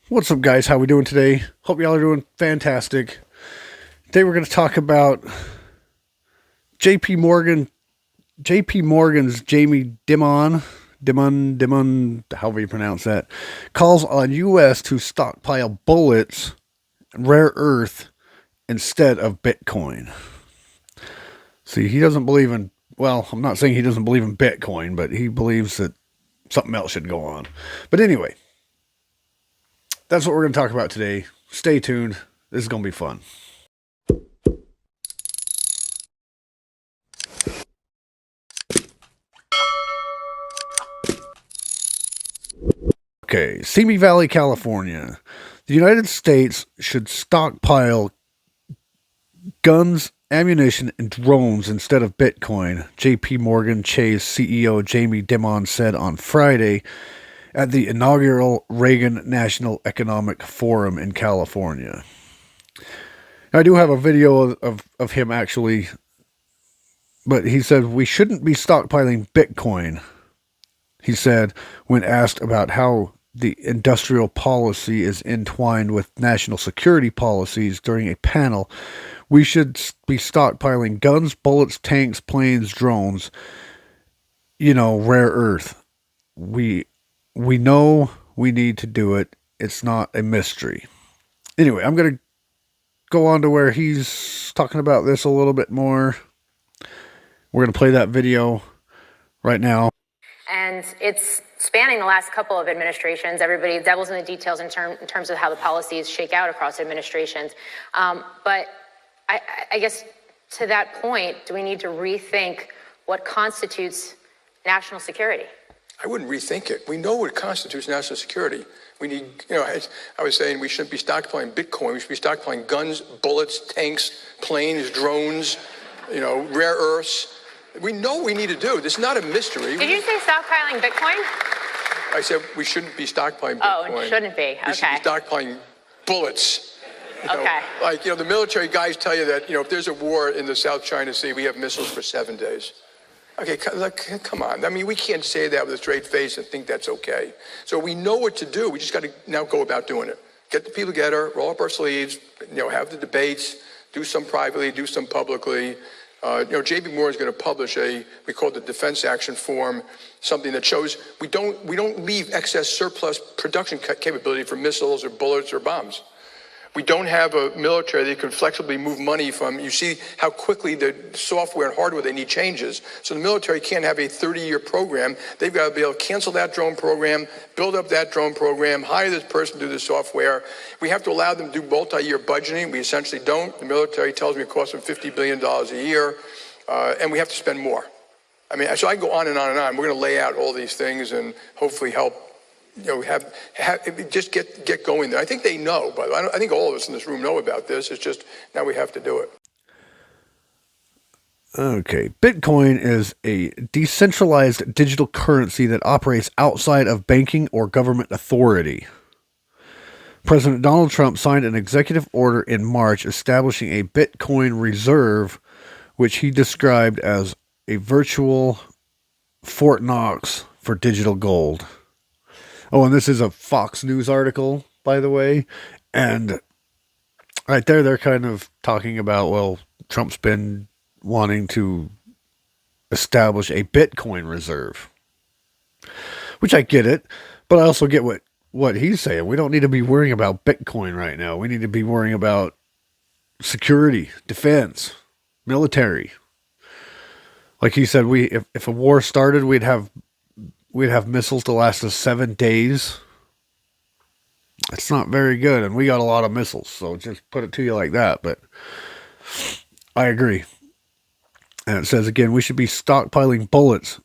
What's up, guys? How we doing today? Hope y'all are doing fantastic. Today we're going to talk about JP Morgan, JP Morgan's Jamie Dimon, however you pronounce that, calls on U.S. to stockpile bullets and rare earth instead of Bitcoin. See, he doesn't believe in, well, I'm not saying he doesn't believe in Bitcoin, but he believes that something else should go on. But anyway, that's what we're going to talk about today. Stay tuned. This is going to be fun. Okay, Simi Valley, California. The United States should stockpile guns, ammunition, and drones instead of Bitcoin, JPMorgan Chase CEO Jamie Dimon said on Friday at the inaugural Reagan National Economic Forum in California. I do have a video of him actually, but he said we shouldn't be stockpiling Bitcoin, he said when asked about how the industrial policy is entwined with national security policies during a panel. We should be stockpiling guns, bullets, tanks, planes, drones, rare earth. We know we need to do it. It's not a mystery. Anyway, I'm going to go on to where he's talking about this a little bit more. We're going to play that video right now. And it's spanning the last couple of administrations. Everybody devils in the details in terms of how the policies shake out across administrations. But I guess to that point, do we need to rethink what constitutes national security? I wouldn't rethink it. We know what constitutes national security. We need, I was saying we shouldn't be stockpiling Bitcoin. We should be stockpiling guns, bullets, tanks, planes, drones, rare earths. We know what we need to do. This is not a mystery. Did you say stockpiling Bitcoin? I said we shouldn't be stockpiling Bitcoin. Oh, it shouldn't be. Okay. We should be stockpiling bullets. Okay. The military guys tell you that, if there's a war in the South China Sea, we have missiles for 7 days. Okay, come on. I mean, we can't say that with a straight face and think that's okay. So we know what to do. We just got to now go about doing it. Get the people together, roll up our sleeves, have the debates, do some privately, do some publicly. JP Morgan is going to publish we call it the Defense Action Form, something that shows we don't leave excess surplus production capability for missiles or bullets or bombs. We don't have a military that can flexibly move money from. You see how quickly the software and hardware they need changes. So the military can't have a 30-year program. They've got to be able to cancel that drone program, build up that drone program, hire this person to do the software. We have to allow them to do multi-year budgeting. We essentially don't. The military tells me it costs them $50 billion a year, and we have to spend more. I mean, so I go on and on and on. We're going to lay out all these things and hopefully help. Just get going there. I think they know, but I think all of us in this room know about this. It's just now we have to do it. Okay, Bitcoin is a decentralized digital currency that operates outside of banking or government authority. President Donald Trump signed an executive order in March establishing a Bitcoin reserve, which he described as a virtual Fort Knox for digital gold. Oh, and this is a Fox News article, by the way. And right there, they're kind of talking about, well, Trump's been wanting to establish a Bitcoin reserve. Which I get it, but I also get what he's saying. We don't need to be worrying about Bitcoin right now. We need to be worrying about security, defense, military. Like he said, if a war started, we'd have missiles to last us 7 days. It's not very good, and we got a lot of missiles, so just put it to you like that. But I agree. And it says again, we should be stockpiling bullets.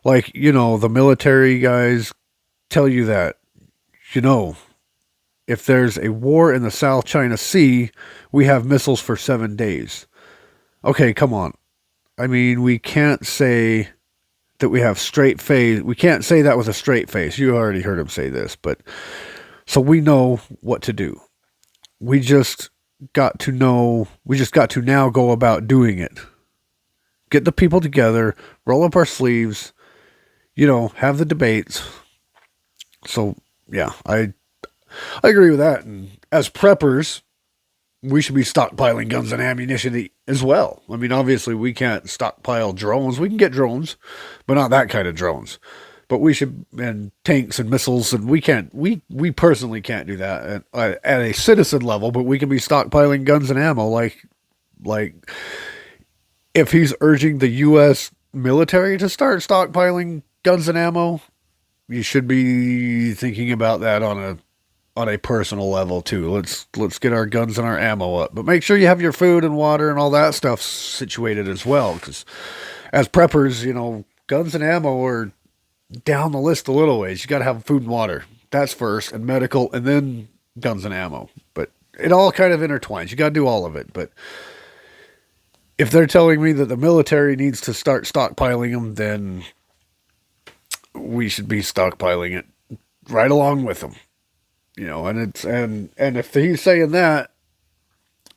Like, the military guys tell you that, if there's a war in the South China Sea, we have missiles for 7 days. Okay, come on. I mean, we can't say that we have straight face. We can't say that with a straight face. You already heard him say this, but so we know what to do. We just got to now go about doing it. Get the people together, roll up our sleeves, have the debates. So yeah, I agree with that. And as preppers, we should be stockpiling guns and ammunition as well. I mean, obviously, we can't stockpile drones. We can get drones, but not that kind of drones. But we should, and tanks and missiles, and we can't. We personally can't do that at a citizen level. But we can be stockpiling guns and ammo, like if he's urging the U.S. military to start stockpiling guns and ammo, you should be thinking about that on a personal level too. Let's get our guns and our ammo up, but make sure you have your food and water and all that stuff situated as well. Because as preppers, guns and ammo are down the list a little ways. You got to have food and water. That's first, and medical, and then guns and ammo. But it all kind of intertwines. You got to do all of it. But if they're telling me that the military needs to start stockpiling them, then we should be stockpiling it right along with them. And if he's saying that,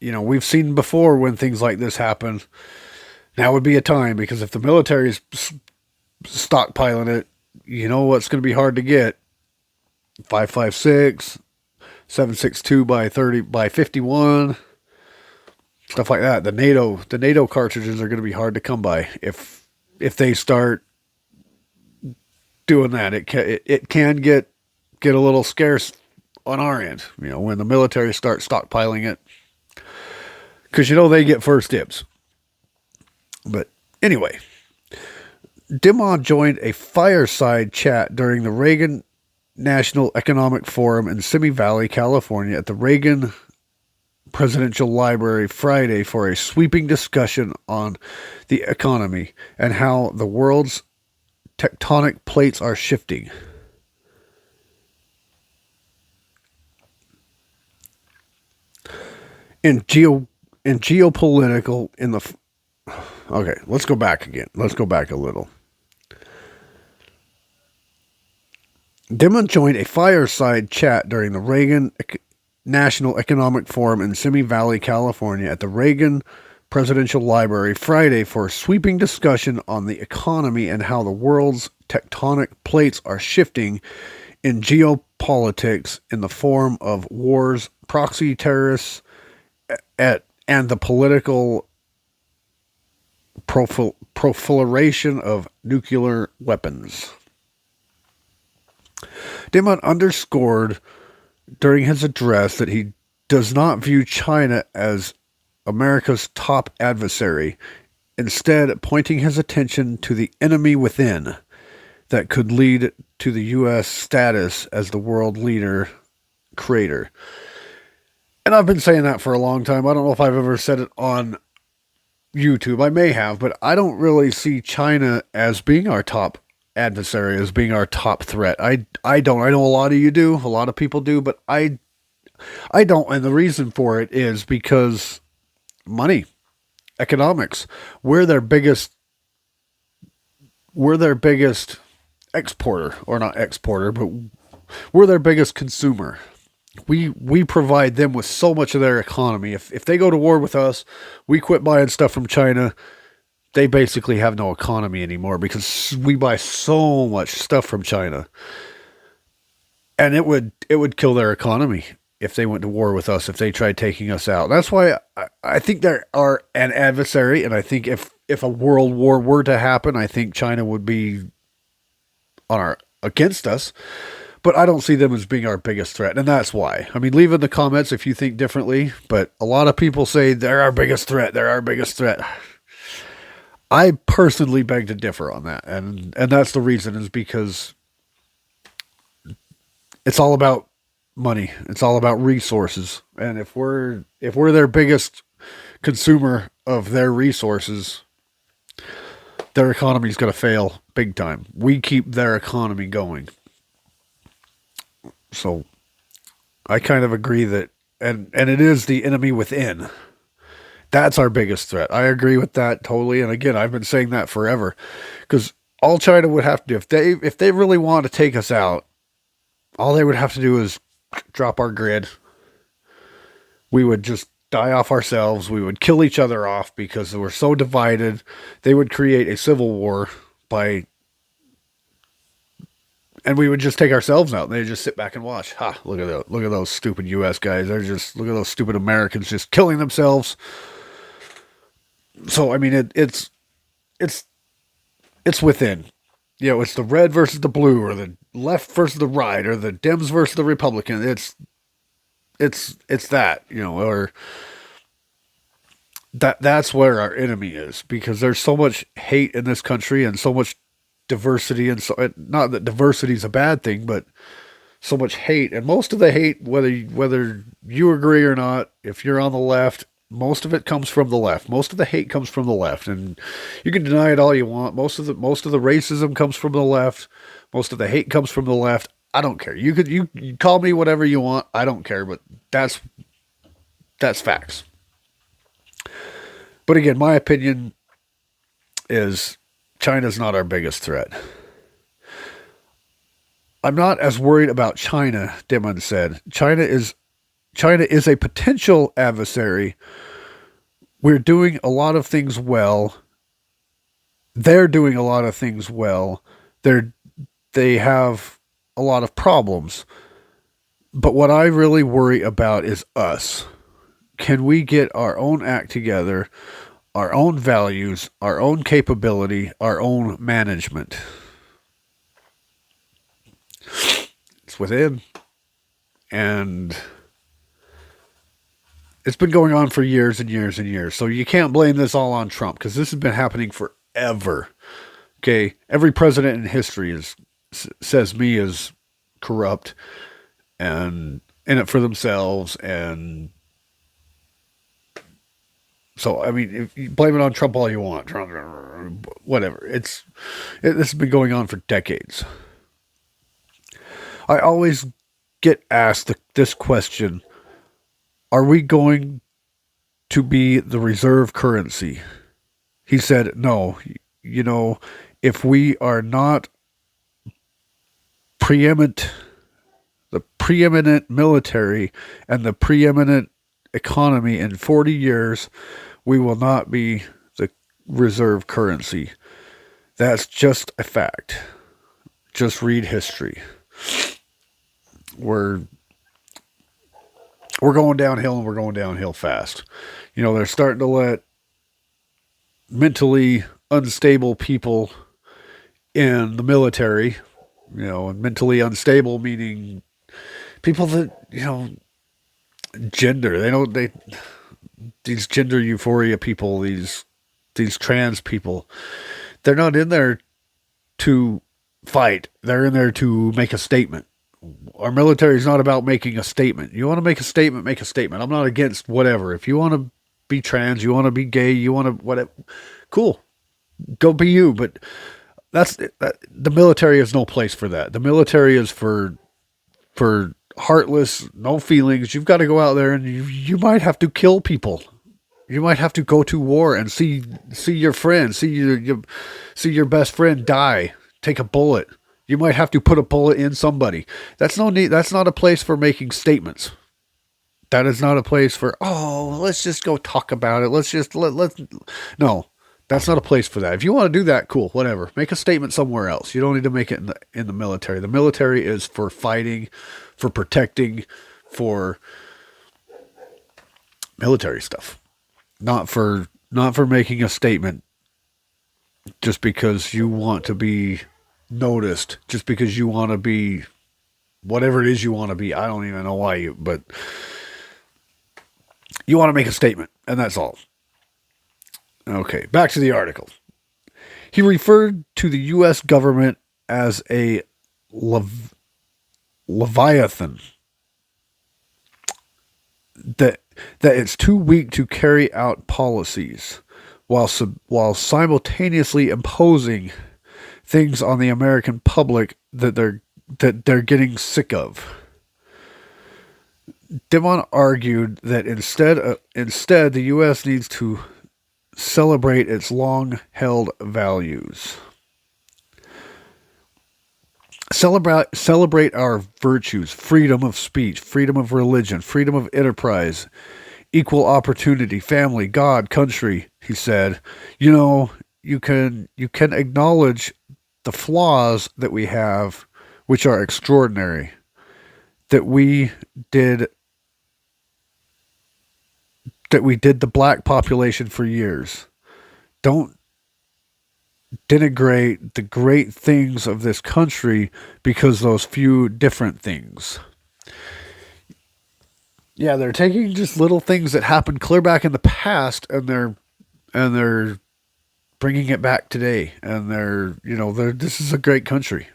we've seen before when things like this happen. Now would be a time, because if the military is stockpiling it, what's going to be hard to get? 5.56, 7.62 by 30 by 51, stuff like that. The NATO cartridges are going to be hard to come by if they start doing that. It can get a little scarce on our end, when the military starts stockpiling it, because they get first dibs. But anyway, Dimon joined a fireside chat during the Reagan National Economic Forum in Simi Valley, California, at the Reagan Presidential Library Friday for a sweeping discussion on the economy and how the world's tectonic plates are shifting. In geopolitical, okay, let's go back again. Let's go back a little. Dimon joined a fireside chat during the Reagan National Economic Forum in Simi Valley, California, at the Reagan Presidential Library Friday for a sweeping discussion on the economy and how the world's tectonic plates are shifting in geopolitics in the form of wars, proxy terrorists, and the political proliferation of nuclear weapons. Dimon underscored during his address that he does not view China as America's top adversary, instead pointing his attention to the enemy within that could lead to the U.S. status as the world leader creator. And I've been saying that for a long time. I don't know if I've ever said it on YouTube. I may have, but I don't really see China as being our top adversary, as being our top threat. I don't. I know a lot of you do. A lot of people do, but I don't. And the reason for it is because money, economics. We're their biggest exporter, or not exporter, but we're their biggest consumer. We provide them with so much of their economy. If they go to war with us, we quit buying stuff from China, they basically have no economy anymore, because we buy so much stuff from China. And it would kill their economy if they went to war with us, if they tried taking us out. That's why I think they are an adversary, and I think if a world war were to happen, I think China would be against us. But I don't see them as being our biggest threat, and that's why. I mean, leave in the comments if you think differently, but a lot of people say they're our biggest threat, they're our biggest threat. I personally beg to differ on that, and that's the reason, is because it's all about money. It's all about resources. And if we're their biggest consumer of their resources, their economy's going to fail big time. We keep their economy going. So I kind of agree that, and it is the enemy within. That's our biggest threat. I agree with that totally. And again, I've been saying that forever, because all China would have to do, if they really want to take us out, all they would have to do is drop our grid. We would just die off ourselves. We would kill each other off because we're so divided. They would create a civil war by And we would just take ourselves out, and they'd just sit back and watch. Ha! Look at those stupid U.S. guys. Look at those stupid Americans just killing themselves. So I mean, it's within. It's the red versus the blue, or the left versus the right, or the Dems versus the Republican. It's that, or that's where our enemy is, because there's so much hate in this country and so much diversity, and so, not that diversity is a bad thing, but so much hate. And most of the hate, whether you agree or not, if you're on the left, most of it comes from the left. Most of the hate comes from the left, and you can deny it all you want. Most of the racism comes from the left. Most of the hate comes from the left. I don't care. You call me whatever you want. I don't care, but that's facts. But again, my opinion is China's not our biggest threat. I'm not as worried about China, Dimon said. China is a potential adversary. We're doing a lot of things well. They're doing a lot of things well. They have a lot of problems. But what I really worry about is us. Can we get our own act together, our own values, our own capability, our own management? It's within. And it's been going on for years and years and years. So you can't blame this all on Trump, because this has been happening forever. Okay, every president in history says me is corrupt and in it for themselves, and so I mean, if you blame it on Trump all you want, Trump, whatever. This has been going on for decades. I always get asked this question: are we going to be the reserve currency? He said, no. If we are not the preeminent military and the preeminent economy in 40 years, we will not be the reserve currency. That's just a fact. Just read history. We're going downhill, and we're going downhill fast. They're starting to let mentally unstable people in the military, and mentally unstable meaning people that, gender. These gender euphoria people, these trans people, they're not in there to fight. They're in there to make a statement. Our military is not about making a statement. You want to make a statement, make a statement. I'm not against whatever. If you want to be trans, you want to be gay, you want to whatever, cool. Go be you. But the military is no place for that. The military is for heartless, no feelings. You've got to go out there, and you might have to kill people. You might have to go to war and see your friend, see your best friend die, take a bullet. You might have to put a bullet in somebody. That's not a place for making statements. That is not a place for, let's just go talk about it. No, that's not a place for that. If you want to do that, cool, whatever. Make a statement somewhere else. You don't need to make it in the military. The military is for fighting, for protecting, for military stuff. Not for making a statement just because you want to be noticed, just because you want to be whatever it is you want to be. I don't even know why but you want to make a statement, and that's all. Okay, back to the article. He referred to the U.S. government as a leviathan, that it's too weak to carry out policies, while simultaneously imposing things on the American public that they're getting sick of. Dimon argued that instead the U.S. needs to celebrate its long-held values. Celebrate our virtues: freedom of speech, freedom of religion, freedom of enterprise, equal opportunity, family, God, country. He said, you can acknowledge the flaws that we have which are extraordinary, that we did the black population for years. Don't denigrate the great things of this country because those few different things. Yeah, they're taking just little things that happened clear back in the past, and they're bringing it back today. And this is a great country,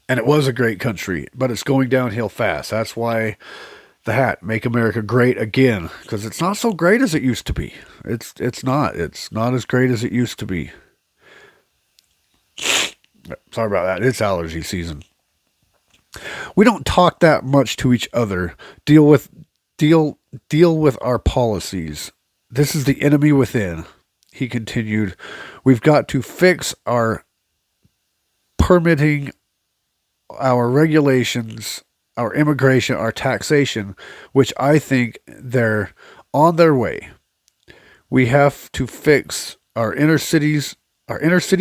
and it was a great country, but it's going downhill fast. That's why the hat, "Make America Great Again," because it's not so great as it used to be. It's not as great as it used to be. Sorry about that. It's allergy season. We don't talk that much to each other. Deal with our policies. This is the enemy within. He continued, "We've got to fix our permitting, our regulations, our immigration, our taxation, which I think they're on their way. We have to fix our inner city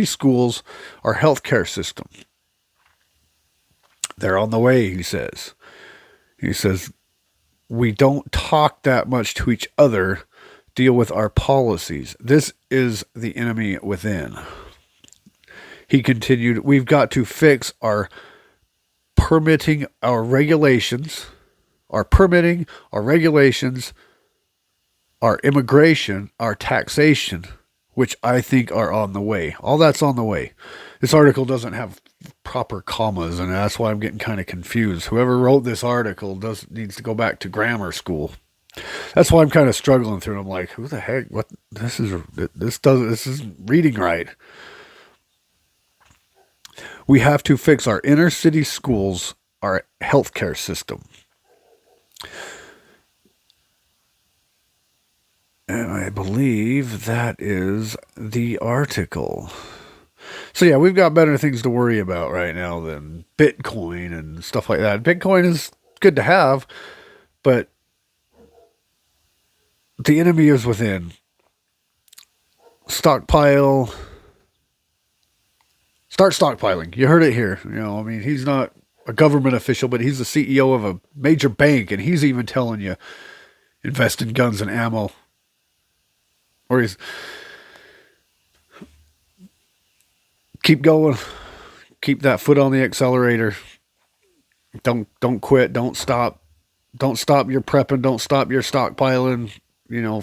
schools, our healthcare system. They're on the way," he says. He says, "We don't talk that much to each other. Deal with our policies. This is the enemy within." He continued, "We've got to fix our permitting, our regulations, our immigration, our taxation, which I think are on the way." All that's on the way. This article doesn't have proper commas, and that's why I'm getting kind of confused. Whoever wrote this article needs to go back to grammar school. That's why I'm kind of struggling through. I'm like, who the heck? What this isn't reading right. "We have to fix our inner city schools, our healthcare system." And I believe that is the article. So yeah, we've got better things to worry about right now than Bitcoin and stuff like that. Bitcoin is good to have, but the enemy is within. Stockpile. Start stockpiling. You heard it here. He's not a government official, but he's the CEO of a major bank, and he's even telling you, invest in guns and ammo. Or he's keep going. Keep that foot on the accelerator. Don't quit. Don't stop. Don't stop your prepping. Don't stop your stockpiling.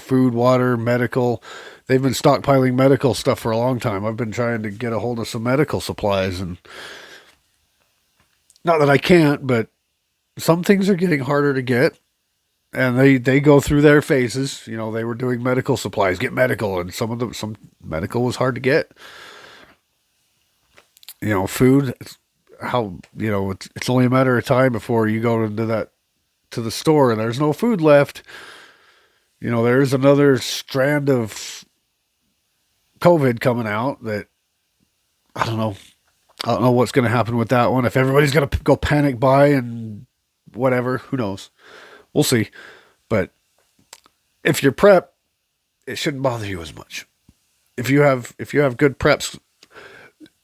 Food, water, medical. They've been stockpiling medical stuff for a long time. I've been trying to get a hold of some medical supplies, and not that I can't, but some things are getting harder to get, and they go through their phases. They were doing medical supplies, get medical, and some medical was hard to get. Food, it's only a matter of time before you go to the store and there's no food left. There's another strand of COVID coming out that I don't know what's going to happen with that one. If everybody's going to go panic buy and whatever, who knows? We'll see. But if you're prep, it shouldn't bother you as much. If you have good preps,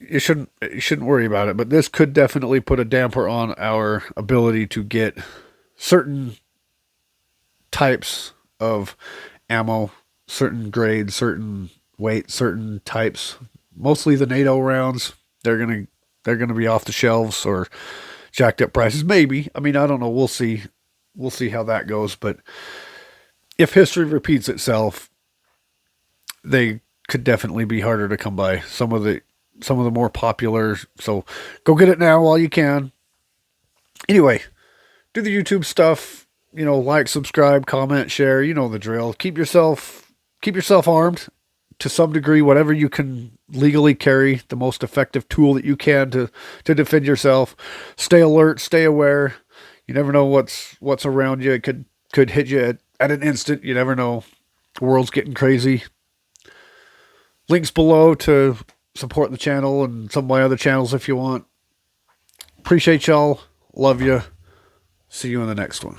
you shouldn't worry about it. But this could definitely put a damper on our ability to get certain types of ammo, certain grades, certain weight, certain types. Mostly the NATO rounds. They're gonna be off the shelves or jacked up prices. Maybe. I don't know. We'll see. We'll see how that goes. But if history repeats itself, they could definitely be harder to come by. Some of the more popular. So go get it now while you can. Anyway, do the YouTube stuff. Like, subscribe, comment, share. You know the drill. Keep yourself armed to some degree. Whatever you can legally carry, the most effective tool that you can to defend yourself. Stay alert. Stay aware. You never know what's around you. It could hit you at an instant. You never know. The world's getting crazy. Links below to support the channel and some of my other channels if you want. Appreciate y'all. Love you. See you in the next one.